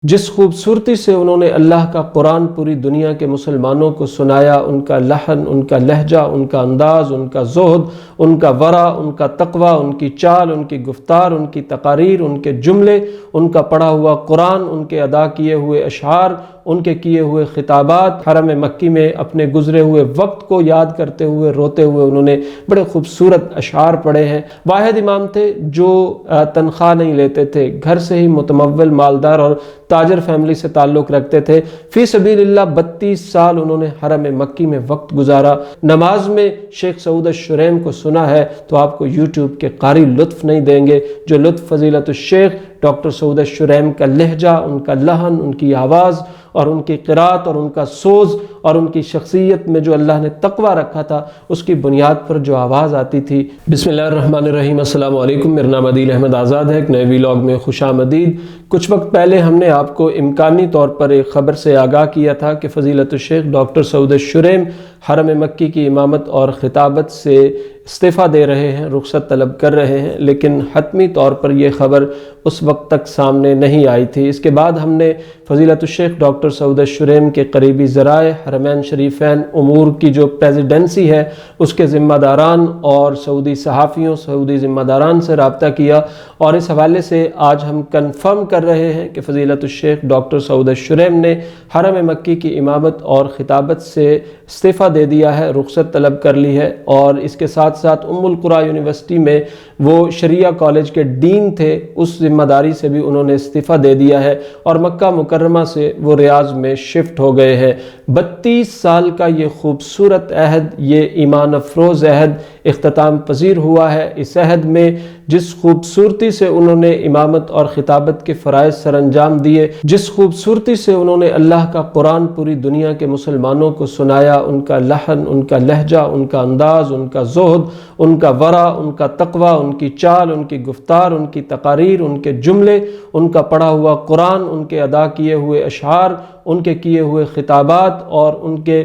جس خوبصورتی سے انہوں نے اللہ کا قرآن پوری دنیا کے مسلمانوں کو سنایا، ان کا لحن، ان کا لہجہ، ان کا انداز، ان کا زہد، ان کا ورع، ان کا تقوی، ان کی چال، ان کی گفتار، ان کی تقاریر، ان کے جملے، ان کا پڑھا ہوا قرآن، ان کے ادا کیے ہوئے اشعار، ان کے کیے ہوئے خطابات، حرم مکی میں اپنے گزرے ہوئے وقت کو یاد کرتے ہوئے روتے ہوئے انہوں نے بڑے خوبصورت اشعار پڑھے ہیں۔ واحد امام تھے جو تنخواہ نہیں لیتے تھے، گھر سے ہی متمول مالدار اور تاجر فیملی سے تعلق رکھتے تھے۔ فی سبیل اللہ 32 سال انہوں نے حرم مکی میں وقت گزارا۔ نماز میں شیخ سعود الشریم کو سنا ہے تو آپ کو یوٹیوب کے قاری لطف نہیں دیں گے، جو لطف فضیلت الشیخ ڈاکٹر سعود الشریم کا لہجہ، ان کا لحن، ان کی آواز اور ان کی قرات اور ان کا سوز اور ان کی شخصیت میں جو اللہ نے تقوی رکھا تھا، اس کی بنیاد پر جو آواز آتی تھی۔ بسم اللہ الرحمن الرحیم، السلام علیکم، میرا نام عدیل احمد آزاد ہے، ایک نئے ویلاگ میں خوش آمدید۔ کچھ وقت پہلے ہم نے آپ کو امکانی طور پر ایک خبر سے آگاہ کیا تھا کہ فضیلت الشیخ ڈاکٹر سعود الشریم حرم مکی کی امامت اور خطابت سے استعفیٰ دے رہے ہیں، رخصت طلب کر رہے ہیں، لیکن حتمی طور پر یہ خبر اس وقت تک سامنے نہیں آئی تھی۔ اس کے بعد ہم نے فضیلت الشیخ ڈاکٹر سعود الشریم کے قریبی ذرائع، حرمین شریفین امور کی جو پریزیڈنسی ہے اس کے ذمہ داران اور سعودی صحافیوں، سعودی ذمہ داران سے رابطہ کیا، اور اس حوالے سے آج ہم کنفرم کر رہے ہیں کہ فضیلت الشیخ ڈاکٹر سعود الشریم نے حرم مکی کی امامت اور خطابت سے استعفیٰ دے دیا ہے، رخصت طلب کر لی ہے، اور اس کے ساتھ ساتھ ام القریٰ یونیورسٹی میں وہ شریعہ کالج کے ڈین تھے، اس ذمہ داری سے بھی انہوں نے استعفیٰ دے دیا ہے، اور مکہ مکرمہ سے وہ ریاض میں شفٹ ہو گئے ہیں۔ 32 سال کا یہ خوبصورت عہد، یہ ایمان افروز عہد اختتام پذیر ہوا ہے۔ اس عہد میں جس خوبصورتی سے انہوں نے امامت اور خطابت کے فرائض سر انجام دیے، جس خوبصورتی سے انہوں نے اللہ کا قرآن پوری دنیا کے مسلمانوں کو سنایا، ان کا لحن، ان کا لہجہ، ان کا انداز، ان کا زہد، ان کا ورع، ان کا تقوی، ان کی چال، ان کی گفتار، ان کی تقاریر، ان کے جملے، ان کا پڑھا ہوا قرآن، ان کے ادا کیے ہوئے اشعار، ان کے کیے ہوئے خطابات اور ان کے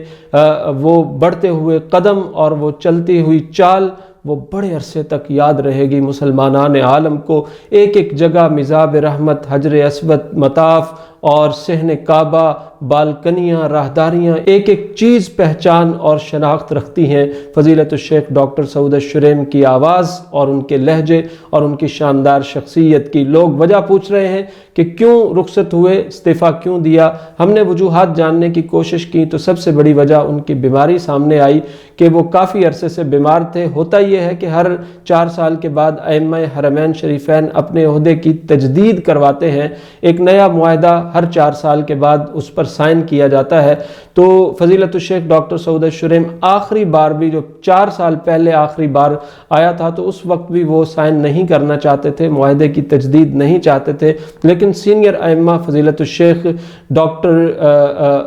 وہ بڑھتے ہوئے قدم اور وہ چلتی ہوئی چال، وہ بڑے عرصے تک یاد رہے گی مسلمانان عالم کو۔ ایک ایک جگہ مزاب رحمت، حجر اسود، مطاف اور صحن کعبہ، بالکنیاں، راہداریاں، ایک ایک چیز پہچان اور شناخت رکھتی ہیں فضیلت الشیخ ڈاکٹر سعود الشریم کی آواز اور ان کے لہجے اور ان کی شاندار شخصیت کی۔ لوگ وجہ پوچھ رہے ہیں کہ کیوں رخصت ہوئے، استعفیٰ کیوں دیا؟ ہم نے وجوہات جاننے کی کوشش کی تو سب سے بڑی وجہ ان کی بیماری سامنے آئی کہ وہ کافی عرصے سے بیمار تھے۔ ہوتا یہ ہے کہ ہر 4 سال کے بعد ائمہ حرمین شریفین اپنے عہدے کی تجدید کرواتے ہیں، ایک نیا معاہدہ ہر 4 سال کے بعد اس پر سائن کیا جاتا ہے۔ تو فضیلت الشیخ ڈاکٹر سعود الشریم آخری بار بھی جو 4 سال پہلے آخری بار آیا تھا تو اس وقت بھی وہ سائن نہیں کرنا چاہتے تھے، معاہدے کی تجدید نہیں چاہتے تھے، لیکن سینئر ائمہ فضیلت الشیخ ڈاکٹر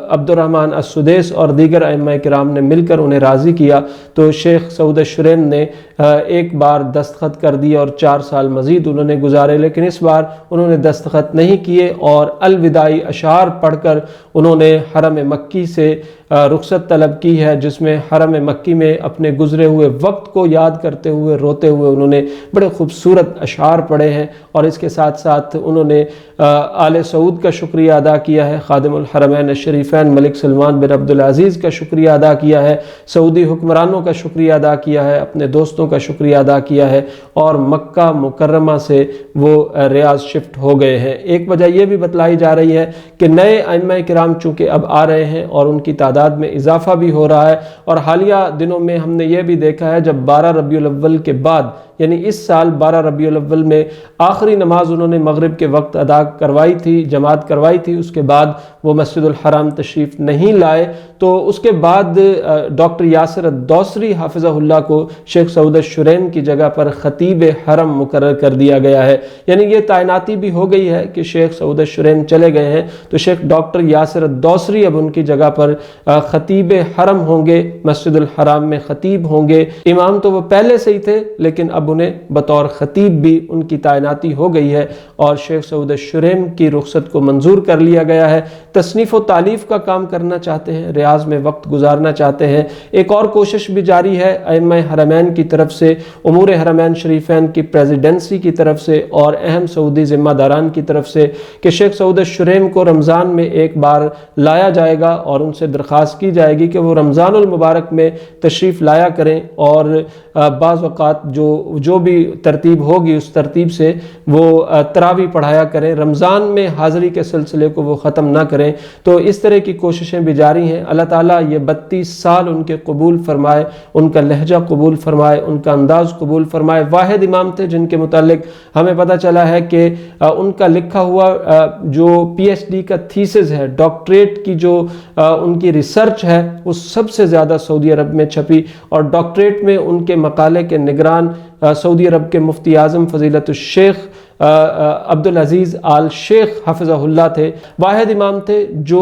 عبد الرحمن السدیس اور دیگر ائمہ کرام نے مل کر انہیں راضی کیا، تو شیخ سعود الشریم نے ایک بار دستخط کر دی اور 4 سال مزید انہوں نے گزارے، لیکن اس بار انہوں نے دستخط نہیں کیے اور الوداعی اشعار پڑھ کر انہوں نے حرم مکی سے رخصت طلب کی ہے، جس میں حرم مکی میں اپنے گزرے ہوئے وقت کو یاد کرتے ہوئے روتے ہوئے انہوں نے بڑے خوبصورت اشعار پڑھے ہیں، اور اس کے ساتھ ساتھ انہوں نے آل سعود کا شکریہ ادا کیا ہے، خادم الحرمین الشریفین ملک سلمان بن عبدالعزیز کا شکریہ ادا کیا ہے، سعودی حکمرانوں کا شکریہ ادا کیا ہے، اپنے دوستوں کا شکریہ ادا کیا ہے، اور مکہ مکرمہ سے وہ ریاض شفٹ ہو گئے ہیں۔ ایک وجہ یہ بھی بتلائی جا رہی ہے کہ نئے ائمہ کرام چونکہ اب آ رہے ہیں اور ان کی تعداد میں اضافہ بھی ہو رہا ہے، اور حالیہ دنوں میں ہم نے یہ بھی دیکھا ہے جب 12 ربیع الاول کے بعد، یعنی اس سال 12 ربیع الاول میں آخری نماز انہوں نے مغرب کے وقت ادا کروائی تھی، جماعت کروائی تھی، اس کے بعد وہ مسجد الحرام تشریف نہیں لائے، تو اس کے بعد ڈاکٹر یاسر الدوسری حافظہ اللہ کو شیخ سعود الشریم کی جگہ پر خطیب حرم مقرر کر دیا گیا ہے، یعنی یہ تعیناتی بھی ہو گئی ہے کہ شیخ سعود الشریم چلے گئے ہیں تو شیخ ڈاکٹر یاسر الدوسری اب ان کی جگہ پر خطیب حرم ہوں گے، مسجد الحرام میں خطیب ہوں گے۔ امام تو وہ پہلے سے ہی تھے لیکن اب اب انہیں بطور خطیب بھی ان کی تعیناتی ہو گئی ہے اور شیخ سعود الشریم کی رخصت کو منظور کر لیا گیا ہے۔ تصنیف و تالیف کا کام کرنا چاہتے ہیں، ریاض میں وقت گزارنا چاہتے ہیں۔ ایک اور کوشش بھی جاری ہے ائمہ حرمین کی طرف سے، امور حرمین شریفین کی پریزیڈنسی کی طرف سے اور اہم سعودی ذمہ داران کی طرف سے کہ شیخ سعود الشریم کو رمضان میں ایک بار لایا جائے گا اور ان سے درخواست کی جائے گی کہ وہ رمضان المبارک میں تشریف لایا کریں اور بعض اوقات جو بھی ترتیب ہوگی اس ترتیب سے وہ تراویح پڑھایا کریں، رمضان میں حاضری کے سلسلے کو وہ ختم نہ کریں۔ تو اس طرح کی کوششیں بھی جاری ہیں۔ اللہ تعالیٰ یہ 32 سال ان کے قبول فرمائے، ان کا لہجہ قبول فرمائے، ان کا انداز قبول فرمائے۔ واحد امام تھے جن کے متعلق ہمیں پتہ چلا ہے کہ ان کا لکھا ہوا جو پی ایچ ڈی کا تھیسز ہے، ڈاکٹریٹ کی جو ان کی ریسرچ ہے، وہ سب سے زیادہ سعودی عرب میں چھپی اور ڈاکٹریٹ میں ان کے مقالے کے نگران سعودی عرب کے مفتی اعظم فضیلت الشیخ عبدالعزیز آل شیخ حفظہ اللہ تھے۔ واحد امام تھے جو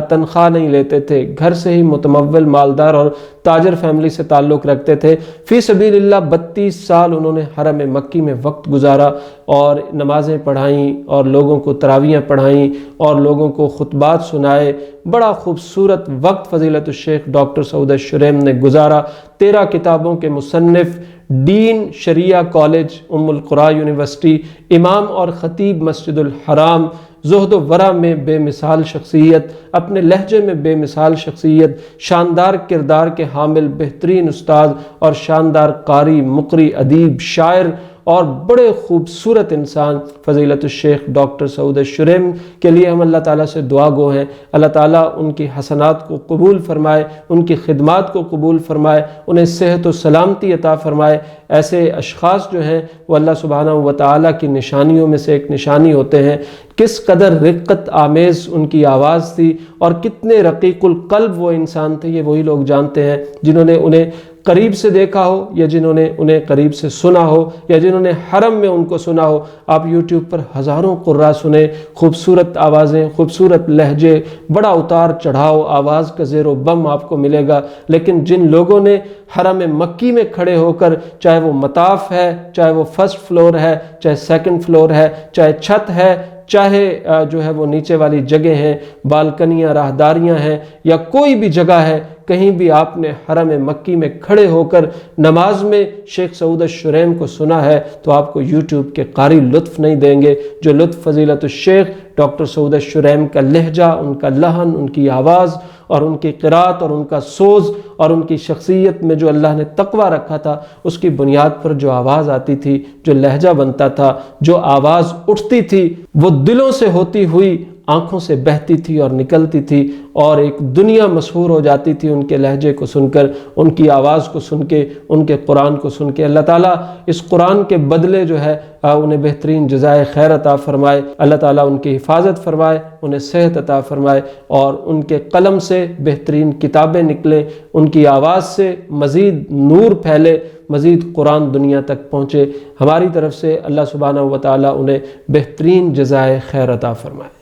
تنخواہ نہیں لیتے تھے، گھر سے ہی متمول مالدار اور تاجر فیملی سے تعلق رکھتے تھے۔ فی سبیل اللہ 32 سال انہوں نے حرم مکی میں وقت گزارا اور نمازیں پڑھائیں اور لوگوں کو تراویحیں پڑھائیں اور لوگوں کو خطبات سنائے۔ بڑا خوبصورت وقت فضیلت الشیخ ڈاکٹر سعود الشریم نے گزارا۔ 13 کتابوں کے مصنف، ڈین شریعہ کالج ام القریٰ یونیورسٹی، امام اور خطیب مسجد الحرام، زہد و ورع میں بے مثال شخصیت، اپنے لہجے میں بے مثال شخصیت، شاندار کردار کے حامل بہترین استاد اور شاندار قاری، مقری، ادیب، شاعر اور بڑے خوبصورت انسان فضیلت الشیخ ڈاکٹر سعود الشریم کے لیے ہم اللہ تعالیٰ سے دعا گو ہیں۔ اللہ تعالیٰ ان کی حسنات کو قبول فرمائے، ان کی خدمات کو قبول فرمائے، انہیں صحت و سلامتی عطا فرمائے۔ ایسے اشخاص جو ہیں وہ اللہ سبحانہ و تعالیٰ کی نشانیوں میں سے ایک نشانی ہوتے ہیں۔ کس قدر رقت آمیز ان کی آواز تھی اور کتنے رقیق القلب وہ انسان تھے، یہ وہی لوگ جانتے ہیں جنہوں نے انہیں قریب سے دیکھا ہو یا جنہوں نے انہیں قریب سے سنا ہو یا جنہوں نے حرم میں ان کو سنا ہو۔ آپ یوٹیوب پر ہزاروں قراء سنیں، خوبصورت آوازیں، خوبصورت لہجے، بڑا اتار چڑھاؤ، آواز کا زیر و بم آپ کو ملے گا۔ لیکن جن لوگوں نے حرم مکی میں کھڑے ہو کر، چاہے وہ مطاف ہے، چاہے وہ فرسٹ فلور ہے، چاہے سیکنڈ فلور ہے، چاہے چھت ہے، چاہے جو ہے وہ نیچے والی جگہ ہیں، بالکنیاں، راہداریاں ہیں یا کوئی بھی جگہ ہے، کہیں بھی آپ نے حرم مکی میں کھڑے ہو کر نماز میں شیخ سعود الشریم کو سنا ہے تو آپ کو یوٹیوب کے قاری لطف نہیں دیں گے جو لطف فضیلت الشیخ ڈاکٹر سعود الشریم کا لہجہ، ان کا لحن، ان کی آواز اور ان کی قرات اور ان کا سوز اور ان کی شخصیت میں جو اللہ نے تقوی رکھا تھا، اس کی بنیاد پر جو آواز آتی تھی، جو لہجہ بنتا تھا، جو آواز اٹھتی تھی، وہ دلوں سے ہوتی ہوئی آنکھوں سے بہتی تھی اور نکلتی تھی اور ایک دنیا مسحور ہو جاتی تھی ان کے لہجے کو سن کر، ان کی آواز کو سن کے، ان کے قرآن کو سن کے۔ اللہ تعالیٰ اس قرآن کے بدلے جو ہے انہیں بہترین جزائے خیر عطا فرمائے، اللہ تعالیٰ ان کی حفاظت فرمائے، انہیں صحت عطا فرمائے اور ان کے قلم سے بہترین کتابیں نکلیں، ان کی آواز سے مزید نور پھیلے، مزید قرآن دنیا تک پہنچے۔ ہماری طرف سے اللہ سبحانہ و تعالیٰ انہیں بہترین جزائے خیر عطا فرمائے۔